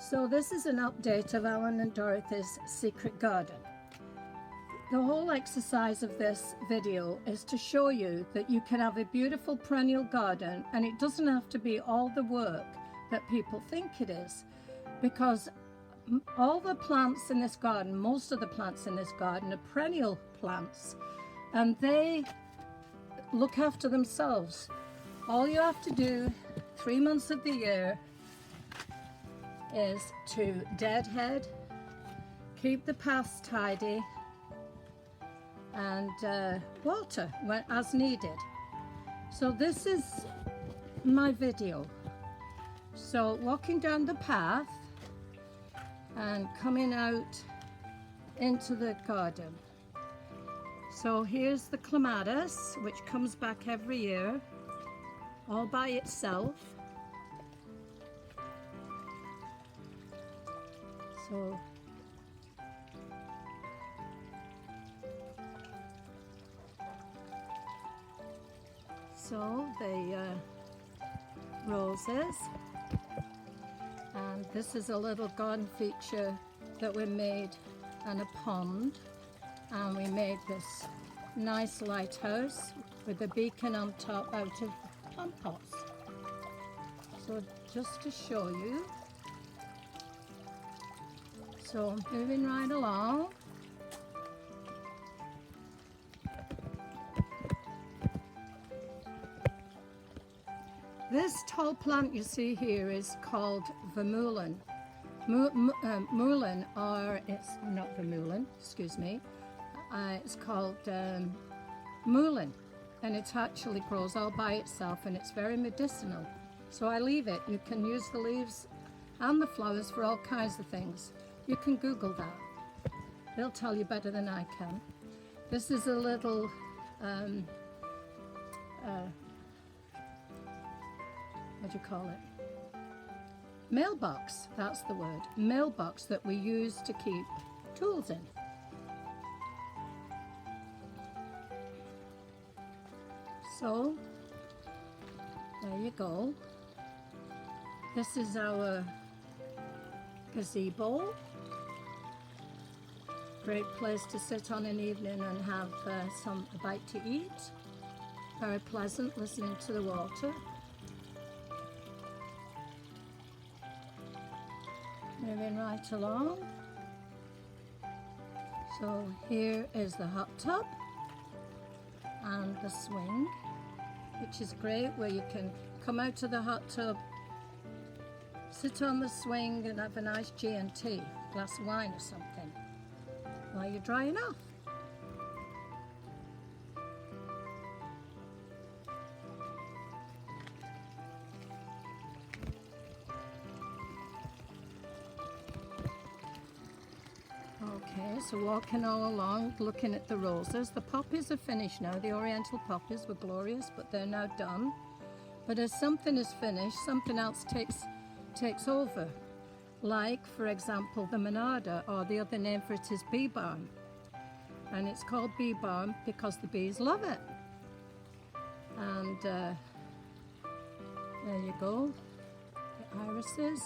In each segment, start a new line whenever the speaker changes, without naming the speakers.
So this is an update of Alan and Dorothy's secret garden. The whole exercise of this video is to show you that you can have a beautiful perennial garden and it doesn't have to be all the work that people think it is, because all the plants in this garden, most of the plants in this garden are perennial plants and they look after themselves. All you have to do 3 months of the year is to deadhead, keep the paths tidy, and water when, as needed. So this is my video. So walking down the path and coming out into the garden. So here's the clematis, which comes back every year all by itself. So the roses, and this is a little garden feature that we made, and a pond, and we made this nice lighthouse with a beacon on top out of plant pots. So just to show you. So moving right along. This tall plant you see here is called vermeulen. Mullein, or it's not vermeulen, excuse me. It's called mullein, and it actually grows all by itself and it's very medicinal. So I leave it. You can use the leaves and the flowers for all kinds of things. You can Google that. They'll tell you better than I can. This is a little what do you call it? Mailbox, that's the word. Mailbox that we use to keep tools in. So, there you go. This is our gazebo. Great place to sit on an evening and have a bite to eat. Very pleasant listening to the water. Moving right along. So here is the hot tub and the swing, which is great, where you can come out of the hot tub, sit on the swing and have a nice G&T, glass of wine or something, while you're drying off. Okay, so walking all along, looking at the roses. The poppies are finished now. The oriental poppies were glorious, but they're now done. But as something is finished, something else takes over. Like, for example, the monarda, or the other name for it is bee balm. And it's called bee balm because the bees love it. And there you go, the irises.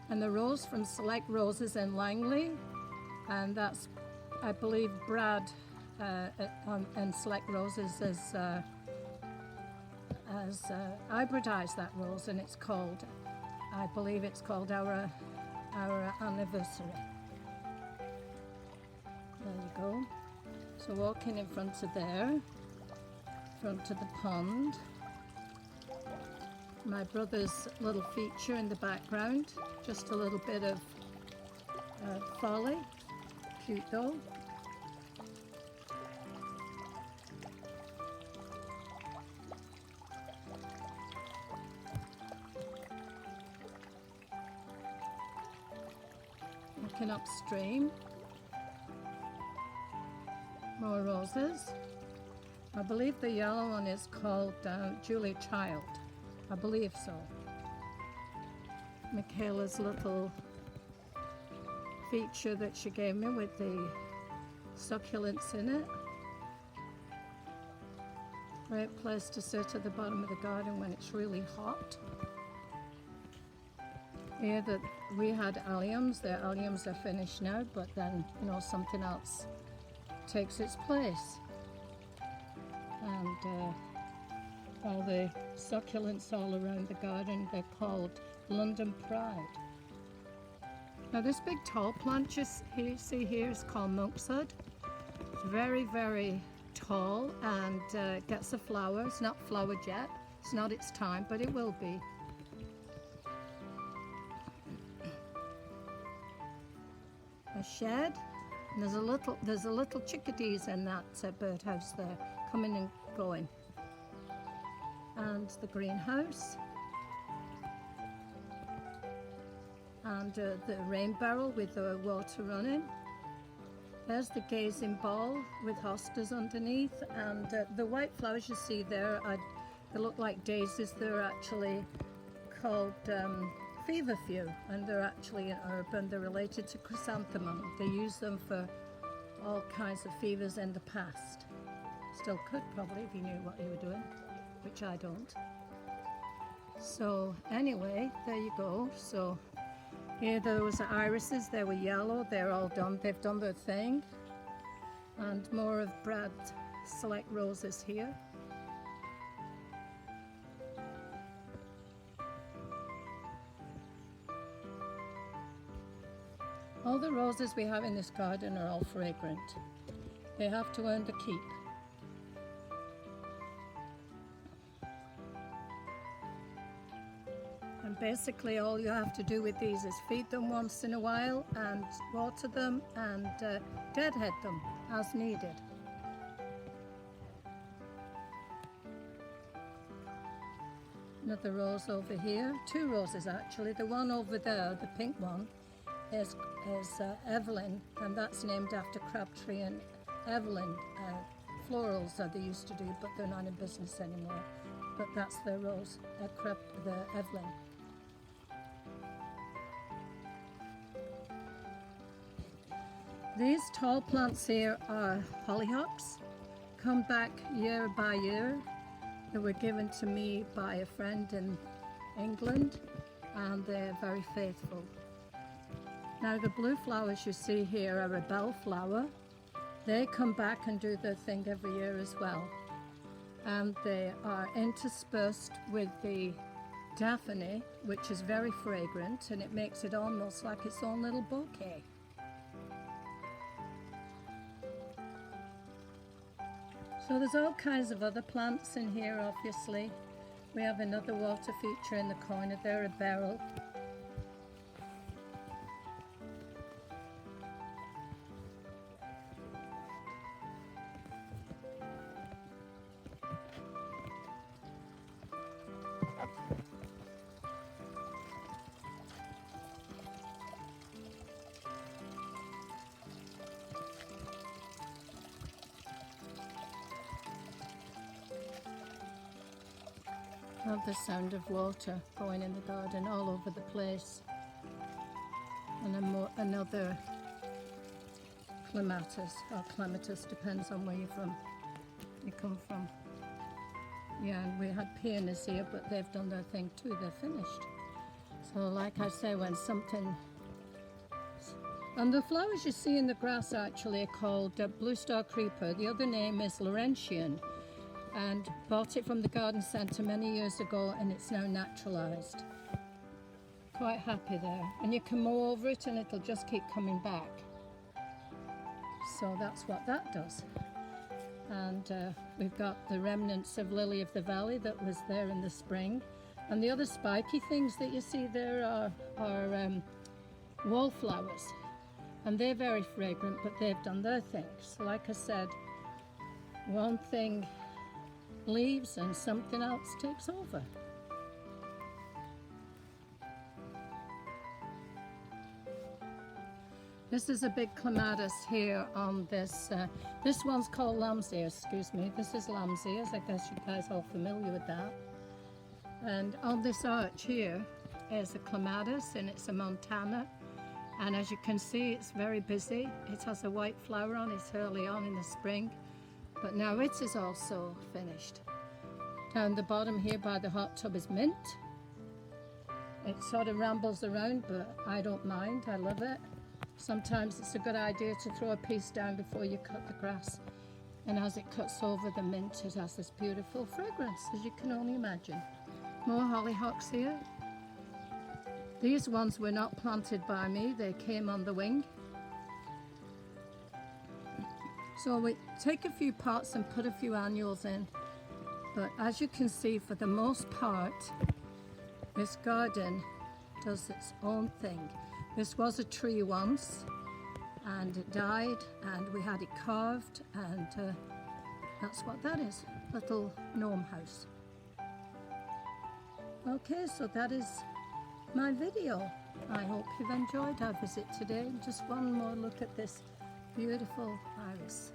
And the rose from Select Roses in Langley. And that's, I believe, Brad and Select Roses has hybridized that rose, and it's called, I believe it's called our anniversary. There you go. So walking in front of there, front of the pond. My brother's little feature in the background, just a little bit of folly. Cute though. Looking upstream. More roses. I believe the yellow one is called Julie Child. I believe so. Michaela's little feature that she gave me with the succulents in it. Great place to sit at the bottom of the garden when it's really hot. Here that we had alliums, the alliums are finished now, but then, you know, something else takes its place. And all the succulents all around the garden, they're called London Pride. Now this big tall plant you see here is called monkshood. It's very, very tall and gets a flower. It's not flowered yet, it's not its time, but it will be. A shed, and there's a little chickadees in that birdhouse there, coming and going. And the greenhouse, and the rain barrel with the water running. There's the gazing ball with hostas underneath, and the white flowers you see there, they look like daisies. They're actually called feverfew, and they're actually an herb, and they're related to chrysanthemum. They use them for all kinds of fevers in the past. Still could probably if you knew what you were doing, which I don't. So anyway, there you go. So here those are irises, they were yellow, they're all done, they've done their thing. And more of Brad Select roses here. All the roses we have in this garden are all fragrant. They have to earn the keep. And basically all you have to do with these is feed them once in a while and water them and deadhead them as needed. Another rose over here, two roses actually. The one over there, the pink one, is Evelyn, and that's named after Crabtree and Evelyn florals that they used to do, but they're not in business anymore. But that's their rose, the Evelyn. These tall plants here are hollyhocks, come back year by year. They were given to me by a friend in England, and they're very faithful. Now the blue flowers you see here are a bellflower. They come back and do their thing every year as well. And they are interspersed with the daphne, which is very fragrant, and it makes it almost like its own little bouquet. So there's all kinds of other plants in here, obviously. We have another water feature in the corner there, a beryl. Love the sound of water going in the garden all over the place. And another clematis, or clematis, depends on where you come from. Yeah, and we had peonies here, but they've done their thing too, they're finished. So like I say, when something... And the flowers you see in the grass actually are called Blue Star Creeper. The other name is Laurentian. And bought it from the garden centre many years ago, and it's now naturalised. Quite happy there. And you can mow over it and it'll just keep coming back. So that's what that does. And we've got the remnants of Lily of the Valley that was there in the spring. And the other spiky things that you see there are wallflowers. And they're very fragrant, but they've done their thing. So like I said, one thing leaves and something else takes over. This is a big clematis here on this. This one's called lamb's ear, excuse me. This is lamb's ears. I guess you guys are all familiar with that. And on this arch here is a clematis, and it's a Montana. And as you can see, it's very busy. It has a white flower on it early on in the spring. But now it is also finished. Down the bottom here by the hot tub is mint. It sort of rambles around, but I don't mind. I love it. Sometimes it's a good idea to throw a piece down before you cut the grass. And as it cuts over the mint, it has this beautiful fragrance, as you can only imagine. More hollyhocks here. These ones were not planted by me, they came on the wing. So we take a few pots and put a few annuals in. But as you can see, for the most part, this garden does its own thing. This was a tree once, and it died, and we had it carved, and that's what that is, little gnome house. Okay, so that is my video. I hope you've enjoyed our visit today. Just one more look at this beautiful iris.